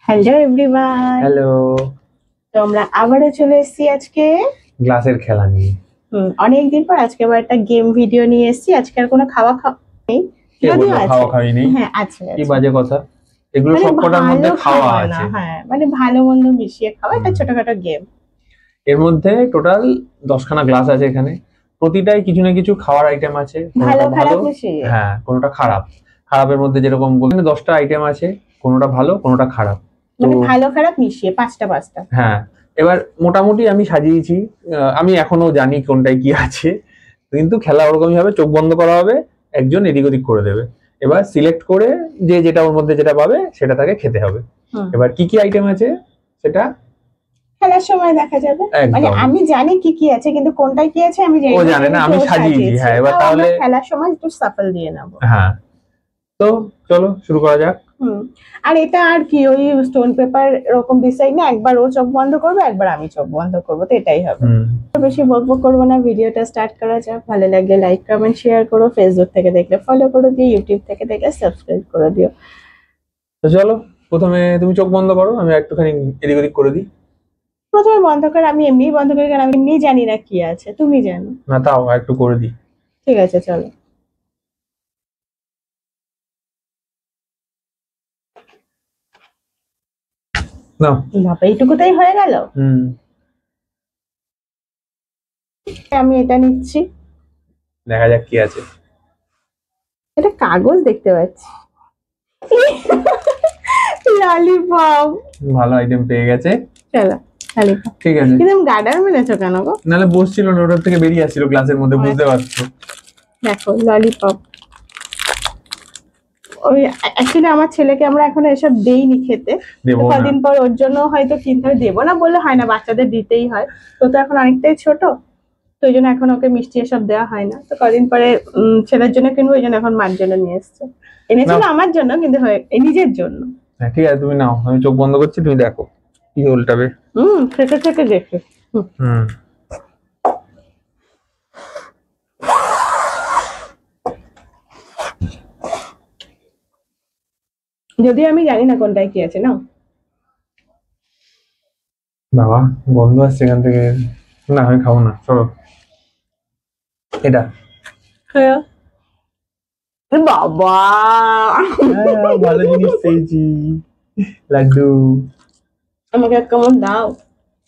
Hello everyone, hello. তো আমরা আবারও চলে এসেছি আজকে গ্লাসের খেলা নিয়ে। অনেকদিন পর আজকে আবার একটা গেম ভিডিও নিয়ে এসেছি। আজকে আর কোনো খাওয়া নেই, কে যদিও বললো আছে। খাওয়া খাওয়াই নেই? হ্যাঁ আছে কি আছে। বাজে কথা, এগুলো মানে সবকটার ভালো মধ্যে খাওয়া খাওয়া না, আছে। হ্যাঁ মানে ভালো মন্দ মিশিয়ে খাওয়া, একটা ছোটখাটো গেম। এর মধ্যে টোটাল 10খানা গ্লাস আছে এখানে, প্রতিটাই কিছু না কিছু খাওয়ার আইটেম আছে। ভালো কোনোটা খারাপ ভালো, মিশিয়ে। হ্যাঁ কোনোটা খারাপ। খারাপের মধ্যে যেরকম বলতে 10টা আইটেম আছে, কোনোটা ভালো কোনোটা খারাপ। মানে ভালো খারাপ মিশিয়ে পাঁচটা পাঁচটা। হ্যাঁ, এবার মোটামুটি আমি সাজিয়েছি। আমি এখনো জানি কোনটায় কি আছে, কিন্তু খেলা ওরকমই হবে। চোখ বন্ধ করা হবে, একজন এদিক ওদিক করে দেবে। এবার সিলেক্ট করে যে যেটা ওর মধ্যে যেটা পাবে সেটা তাকে খেতে হবে। এবার কি কি আইটেম আছে সেটা খেলার সময় দেখা যাবে। মানে আমি জানি কি কি আছে, কিন্তু কোনটায় কি আছে আমি জানি না। ও জানে না, আমি সাজিয়েছি। হ্যাঁ, এবার তাহলে খেলার সময় একটু সাফল দিয়ে নেব। হ্যাঁ, তো চলো শুরু করা যাক। আর এটা আর কি ওই স্টোন পেপার এরকম ডিসাইড না, একবার ও চোখ বন্ধ করবে একবার আমি চোখ বন্ধ করবো, তো এটাই হবে। বেশি বকবক করবো না, ভিডিওটা স্টার্ট করা যাক। ভালো লাগলে লাইক কমেন্ট শেয়ার করো, ফেসবুক থেকে দেখলে ফলো করে দিও, ইউটিউব থেকে দেখলে সাবস্ক্রাইব করে দিও। তো চলো, প্রথমে তুমি চোখ বন্ধ করো, আমি একটুখানি এদিক ওদিক করে দিই। প্রথমে বন্ধ করে, আমি এমনি বন্ধ করি কারণ আমি এমনি জানি না কি আছে, তুমি জানো না, তাও একটু করে দিই। ঠিক আছে চলো। না বাবা, এইটুকুতেই হয়ে গেল। আমি এটা নিচ্ছি, দেখা যাক কি আছে। এটা কাগজ দেখতে পাচ্ছি। ললিপপ। ভালো আইটেম পেয়ে গেছে। চলো ললিপপ। ঠিক আছে, কিন্তু গার্ডার মেরেছো কেন গো? নাহলে বসছিল না, ওটার থেকে বেরিয়ে আসছিল গ্লাসের মধ্যে, বুঝতে পারছো। দেখো ললিপপ। ওই অ্যাকচুয়ালি আমার ছেলেকে আমরা এখন এসব দেইনি খেতে, কদিন পর ওর জন্য হয়তো কিনতে হবে। দেবো না বলে হয় না, বাচ্চাদের দিতেই হয়। তো এখন অনেকটাই ছোট, তো ওই জন্য এখন ওকে মিষ্টি এসব দেওয়া হয় না। তো কদিন পরে ছেলের জন্য কিনবো, ওই জন্য এখন মার জন্য নিয়ে এসছে। এনেছিল আমার জন্য, কিন্তু নিজের জন্য। হ্যাঁ ঠিক আছে, তুমি নাও, আমি চোখ বন্ধ করছি, তুমি দেখো কি উল্টাবে। থেকে থেকে দেখে। যদিও আমি জানি না কোনটায় কি আছে। না বাবা, বন্ধ আসছে এখান থেকে। না আমি খাবো না, চলো এটা। বাবা ভালো জিনিস পেয়েছি, লাড্ডু। আমাকে এক কামড় দাও।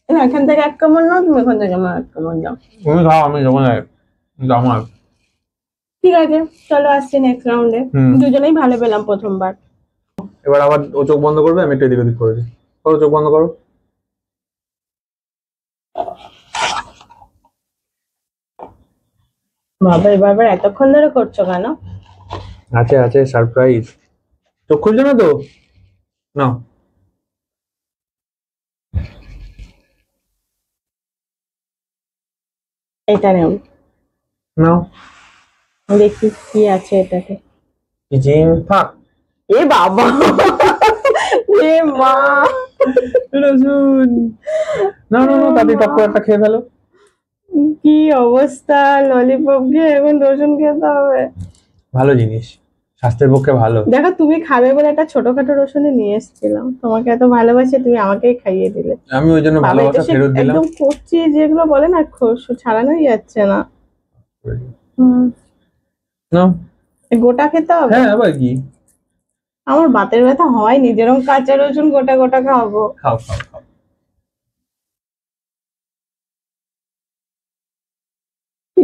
না, এখান থেকে এক কামড় নাও, তুমি এখান থেকে আমার এক কামড় দাও। তুমি খাও, আমি যখন আমার। ঠিক আছে চলো, আসছি নেক্সট রাউন্ডে। দুজনেই ভালো পেলাম প্রথমবার। এবার আবার ও চোখ বন্ধ করবে, আমি একটু এদিক ওদিক করে দিই। করো, চোখ বন্ধ করো। বাবা, এবার এতক্ষণ ধরে করছো কেন? আছে আছে সারপ্রাইজ। চোখ খুলছো না তো? নাও। এটা নেও, নাও দেখি কি আছে এটাতে। থাক। এ বাবা, এ মা, রসুন। না না না, তাতে টক করে একটা খেয়ে ফেলো। কি অবস্থা, ললিপপ খেয়ে এখন রসুন খেতে হবে? ভালো জিনিস, স্বাস্থ্যের পক্ষে ভালো। দেখো, তুমি খাবে বলে একটা ছোটখাটো রসুনই নিয়ে এসেছিলাম, তোমাকে এত ভালোবাসে তুমি আমাকেই খাইয়ে দিলে। আমি ওই জন্য ভালোবাসা ফেরত দিলাম। একদম কচি যেগুলো বলে না, ছাড়ানোই যাচ্ছে না। নাও, গোটা খেতে হবে? হ্যাঁ, আবার কি? আমার বাতের ব্যথা হয়নি, যেরকম কাঁচা রসুন গোটা গোটা খাবো। খাও খাও খাও।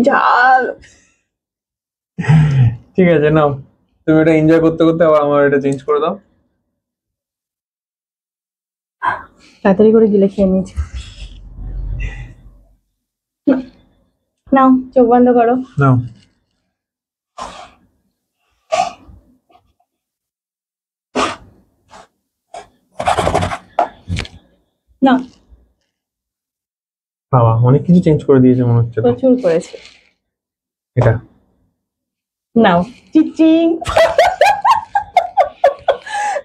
ঝাল। ঠিক আছে নাও, তুমি এটা এনজয় করতে করতে আবার আমার এটা চেঞ্জ করে দাও। তাড়াতাড়ি করে গিলে খেয়ে নিয়েছি। নাও, চোখ বন্ধ করো। নাও। না বাবা, অনেক কিছু চেঞ্জ করে দিয়েছে মনে হচ্ছে। প্রচুর করেছে। এটা নাও, চিচিং।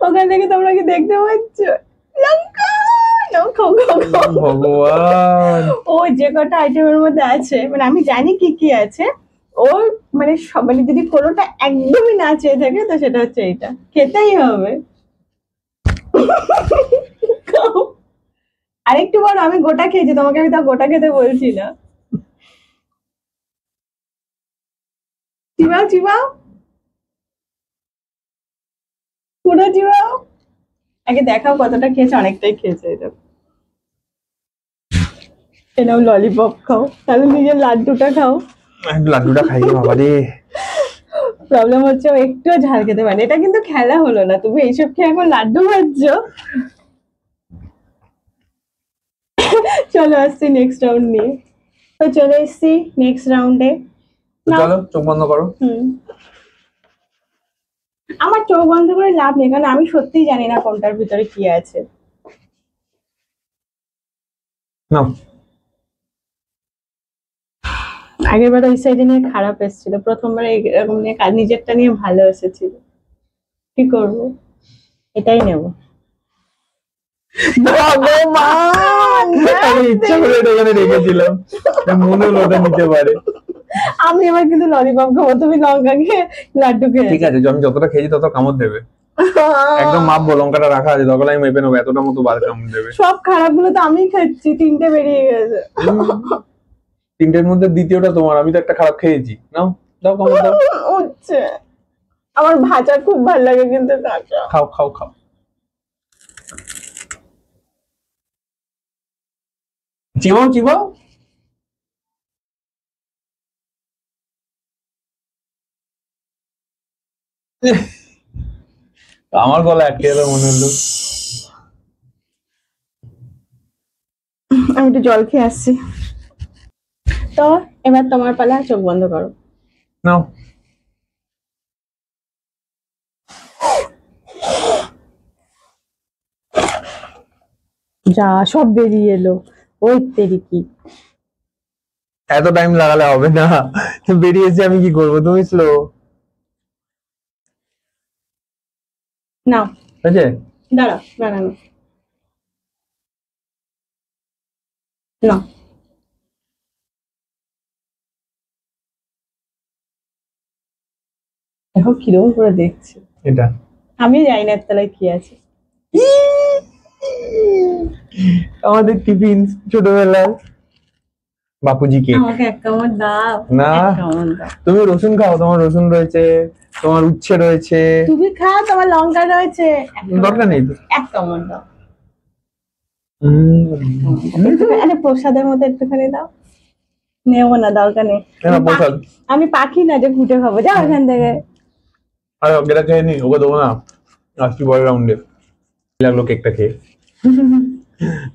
ওখান থেকে তোমরা কি দেখতে পাচ্ছ? লঙ্কা। নাও, খাও খাও খাও। ভগবান, ও যে কটা আইটেমের মধ্যে আছে, মানে আমি জানি কি কি আছে। ওর মানে মানে যদি কোনোটা একদমই না চেয়ে থাকে, তো সেটা হচ্ছে এইটা, খেতেই হবে। আরেকটু বড়, আমি গোটা খেয়েছি, তোমাকে আমি তা গোটা খেতে বলছি না। চিবাও চিবাও, পুরো চিবাও। আগে দেখাও কতটা খেয়েছে, অনেকটাই খেয়েছে। এটা এনাও ললিপপ খাও, তাহলে নিজের লাড্ডুটা খাও। লাড্ডুটা খাই বাবা রে। প্রবলেম হচ্ছে ও একটুও ঝাল খেতে পারে। এটা কিন্তু খেলা হলো না, তুমি এইসব খেয়ে এখন লাড্ডু খাচ্ছ। চলো আসছি নেক্সট রাউন্ড নিয়ে। তো চলে এসছি নেক্সট রাউন্ডে। চলো চোখ বন্ধ করো। আমার চোখ বন্ধ করে লাভ নেই, কারণ আমি সত্যিই জানি না কোনটার ভিতরে কি আছে। নাও। আগের বার ওই সাইডে নিয়ে খারাপ এসেছিল, প্রথমবার এরকম নিয়ে নিজেরটা নিয়ে ভালো এসেছিল। কি করবো, এটাই নেব। ভগবান, আমি ইচ্ছা করে এটা এখানে রেখেছিলাম, মনে হলো ওটা নিতে পারে। আমি এবার কিন্তু ললিপপ খাবো, তুমি লঙ্কা খেয়ে লাড্ডু খেয়ে। ঠিক আছে, আমি যতটা খেয়েছি তত কামড় দেবে। একদম মাপবো, লঙ্কাটা রাখা আছে, দরকার আমি মেপে নেবো, এতটা মতো বার কামড় দেবে। সব খারাপ গুলো তো আমি খাচ্ছি, 3টে বেরিয়ে গেছে। 3টের মধ্যে দ্বিতীয়টা তোমার, আমি তো একটা খারাপ খেয়েছি। নাও দাও, কামড় দাও। হচ্ছে আমার ভাজা খুব ভালো লাগে, কিন্তু কাঁচা। খাও খাও খাও। চিবাও চিবাও। আমার গলা আটকে গেল মনে হলো। আমি একটু জল খেয়ে আসছি। তো এবার তোমার পালা, চোখ বন্ধ করো। নাও। যা সব বেরিয়ে এলো, ওই তেরি কি। এত টাইম লাগালে হবে না, বেরিয়েছে আমি কি করবো, তুমি স্লো। নাও আছে দাঁড়া দাঁড়ানো না, এখন কিরকম করে দেখছি। এটা আমি জানি না এর তলায় কি আছে। আমাদের টিফিন ছোটবেলার বাপুজি কেক। আমাকে এক কামড় দাও না, এক কামড় দাও। তুমি রসুন খাও, তোমার রসুন রয়েছে, তোমার উচ্ছে রয়েছে। তুমি খাও, তোমার লঙ্কা রয়েছে। দরকার নেই তো। এক কামড় দাও। আরে প্রসাদের মধ্যে একটুখানি দাও। নেবো না, দরকার নেই। প্রসাদ আমি পাখি না যে ঘুটে খাবো, যাও এখান থেকে। আরে এটা খেয়ে নি, ওকে দেবো না, আসছি পরের রাউন্ডে। লাগলো কেকটা খেয়ে।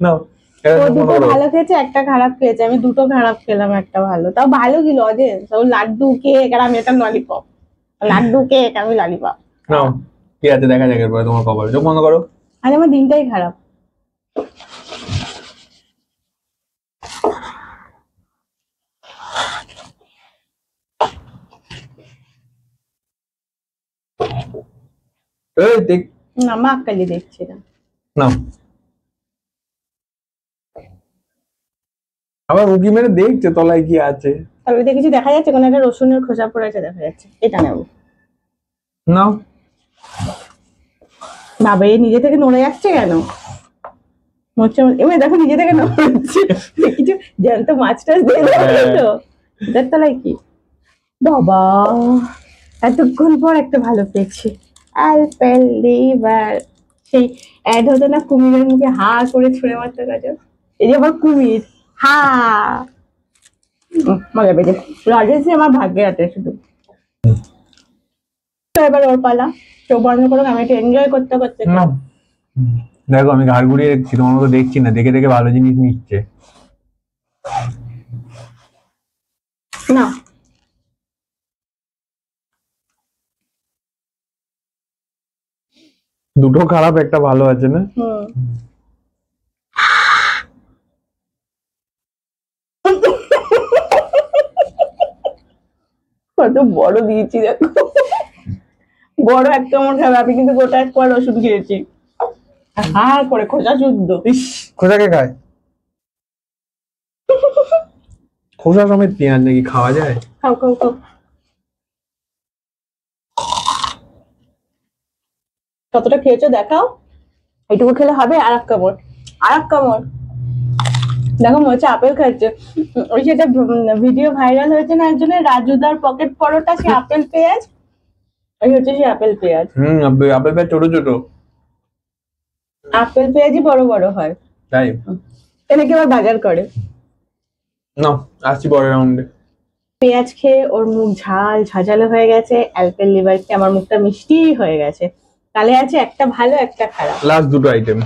নাও। ও দুটো ভালো খেয়েছে, একটা খারাপ খেয়েছে। আমি দুটো খারাপ খেলাম, একটা ভালো। তাও ভালো কি লজেন্স, ও লাড্ডু কেক, আর আমি এটা ললিপপ। লাড্ডু কেক, আমি ললিপপ। নাও কি আছে দেখা যাক এরপরে তোমার কপালে। চোখ বন্ধ করো। আরে আমার দিনটাই খারাপ। এই দেখ না, মা কালি দেখছি না। নাও। আবার উকি মেরে দেখছে তলায় কি আছে। তাহলে কিছু দেখা যাচ্ছে, কোনো একটা রসুনের খোসা পড়েছে দেখা যাচ্ছে, এটা নেবো। নাও। বাবা, এই নিজে থেকে নড়ে যাচ্ছে কেন? এবার দেখো নিজে থেকে নড়ছে। কিছু জ্যান্ত মাছ টাছ দিয়ে তো এটার তলায় কি? বাবা, এতক্ষণ পর একটা ভালো পেয়েছি। সেই অ্যাড হতো না, কুমিরের মুখে হা করে ছুঁড়ে মারতে কাজে। এই যে আমার কুমির, হা। মজা পেয়েছে, লজেন্সই আমার ভাগ্যে আছে শুধু। তো এবার ওর পালা, চোখ বন্ধ করো, আমি একটু এনজয় করতে করতে। দেখো আমি ঘাড় ঘুরিয়ে দেখছি, তোমার মতো দেখছি না, দেখে দেখে ভালো জিনিস নিচ্ছে না। দুটো খারাপ একটা ভালো আছে না। কত বড় দিয়েছি দেখো, বড় এক কামড় খাবে। আমি কিন্তু গোটা এক কোয়া রসুন খেয়েছি, হা করে খোসা শুদ্ধ। খোসাকে খায়, খোসা সমেত পেঁয়াজ নাকি খাওয়া যায়? খাও খাও খাও। কতটা খেয়েছো দেখাও, এইটুকু খেলে হবে। আর এক কামড়, আর এক কামড়। দেখো মোচা আপেল খাচ্ছে। ওই যেটা ভিডিও ভাইরাল হয়েছে না একজনের, রাজুদার পকেট পরোটা, সে আপেল পেঁয়াজ, ওই হচ্ছে সে আপেল পেঁয়াজ। আপেল পেঁয়াজ ছোট ছোট, আপেল পেঁয়াজই বড় বড় হয় তাই এনাকে আবার বাজার করে। না আসছি পরের রাউন্ডে। পেঁয়াজ খেয়ে ওর মুখ ঝাল ঝাঁঝালো হয়ে গেছে, অ্যালপেল লিভার খেয়ে আমার মুখটা মিষ্টি হয়ে গেছে। তাহলে আছে একটা ভালো একটা খারাপ। লাস্ট দুটো আইটেম।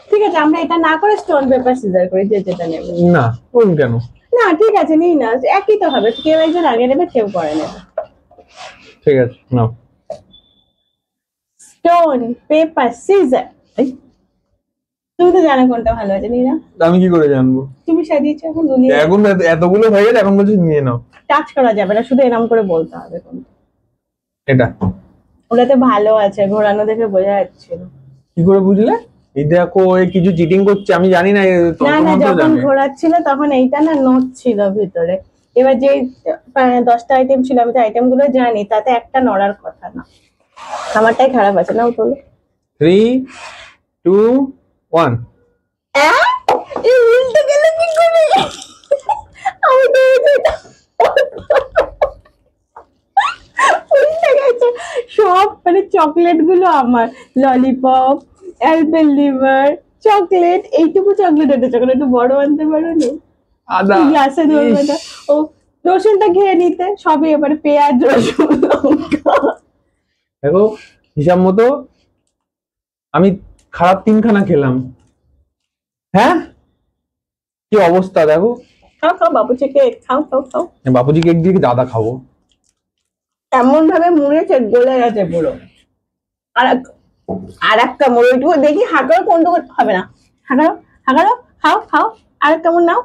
ঠিক আছে, আমরা এটা না করে স্টোন পেপার সিজার করি, যে যেটা নেবে। না কোন কেন? না ঠিক আছে, নিই না, একই তো হবে, কেউ একজন আগে নেবে কেউ পরে নেবে। ঠিক আছে নাও। Stone paper scissor. তুমি তো জানো কোনটা ভালো আছে, নিই না? আমি কি করে জানবো? তুমি সাজিয়েছো এখন দুনিয়া। এখন এতগুলো হয়ে গেছে, এখন বলছি নিয়ে নাও। টাচ করা যাবে না, শুধু এরকম করে বলতে হবে কোনটা। এটা ওটাতে ভালো আছে, ঘোরানো দেখে বোঝা যাচ্ছিল। কি করে বুঝলে? এই দেখো এই কিছু চিটিং করছে, আমি জানি না। না না, যখন ঘোরাচ্ছিল তখন এইটা না নোট ছিল ভিতরে। এবার যে 10টা আইটেম ছিল, আমি তো আইটেম গুলো জানি, তাতে একটা নড়ার কথা না। আমারটাই খারাপ আছে, নাও তোলো। 3 2 1। এই উল্টে গেল কি করে? আমি তো এটা উল্টে গেছে সব, মানে চকলেট গুলো আমার, ললিপপ, অ্যালপেন লিভার, চকলেট, এইটুকু চকলেট, এটা চকলেট একটু বড় আনতে পারো নি? আদা গ্লাসে ধরবে না। ও রসুনটা খেয়ে নিতে, সবই এবারে পেঁয়াজ রসুন লঙ্কা। দেখো হিসাব মতো আমি খারাপ 3খানা খেলাম। হ্যাঁ কি অবস্থা দেখো। খাও খাও বাবুচি কেক, খাও খাও খাও। বাপুজি কেক দিয়ে দাদা খাবো। এমন ভাবে মুড়েছে গলে গেছে পুরো। আর একটা মুড়ে, ওইটুকু দেখি হাঁকারো, কোনটুকু হবে না, হাঁকারো হাঁকারো, খাও খাও, আর একটা মুড় নাও।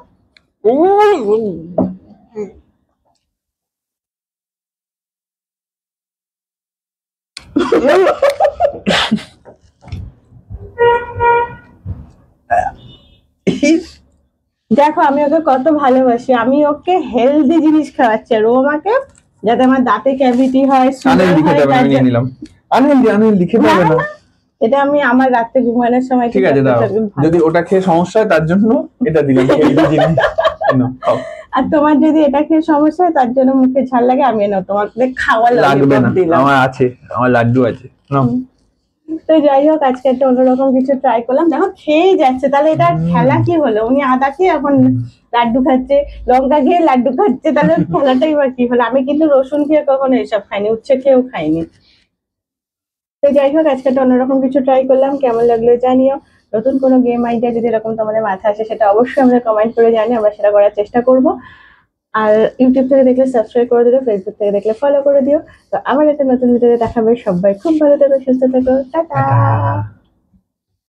দেখো আমি ওকে কত ভালোবাসি, আমি ওকে হেলদি জিনিস খাওয়াচ্ছি, আর ও আমাকে যাতে আমার দাঁতে ক্যাভিটি হয়, সুগার হয়, তার জন্য- নিলাম। আনহেলদি খেতে হবে না। এটা আমি আমার রাতে ঘুমানোর সময় ঠিক আছে দাও, যদি ওটা খেয়ে সমস্যা হয় তার জন্য এটা দিলাম হেলদি জিনিস। খাও। আর তোমার যদি এটা খেয়ে সমস্যা হয় তার জন্য মুখে ঝাল লাগে, আমি নাও তোমাকে খাওয়া লাগবে না, দিলাম। আমার আছে, আমার লাড্ডু আছে নাও। তো যাই হোক, আজকে একটা অন্যরকম কিছু ট্রাই করলাম। দেখো খেয়েই যাচ্ছে, তাহলে এটা খেলা কি হলো? উনি আদা খেয়ে এখন লাড্ডু খাচ্ছে, লঙ্কা খেয়ে লাড্ডু খাচ্ছে, তাহলে খেলাটাই বা কি হলো? আমি কিন্তু রসুন খেয়ে কখনো এসব খাইনি, উচ্ছে খেয়েও খাইনি। তো যাই হোক, আজকে একটা অন্যরকম কিছু ট্রাই করলাম, কেমন লাগলো জানিও। নতুন কোনো গেম আইডিয়া যদি এরকম তোমাদের মাথায় আসে, সেটা অবশ্যই আমাদের কমেন্ট করে জানিও, আমরা সেটা করার চেষ্টা করব। আর ইউটিউব থেকে দেখলে সাবস্ক্রাইব করে দিও, ফেসবুক থেকে দেখলে ফলো করে দিও। তো আবার একটা নতুন ভিডিওতে দেখাবে। সবাই খুব ভালো থেকো, সুস্থ থেকো, টাটা।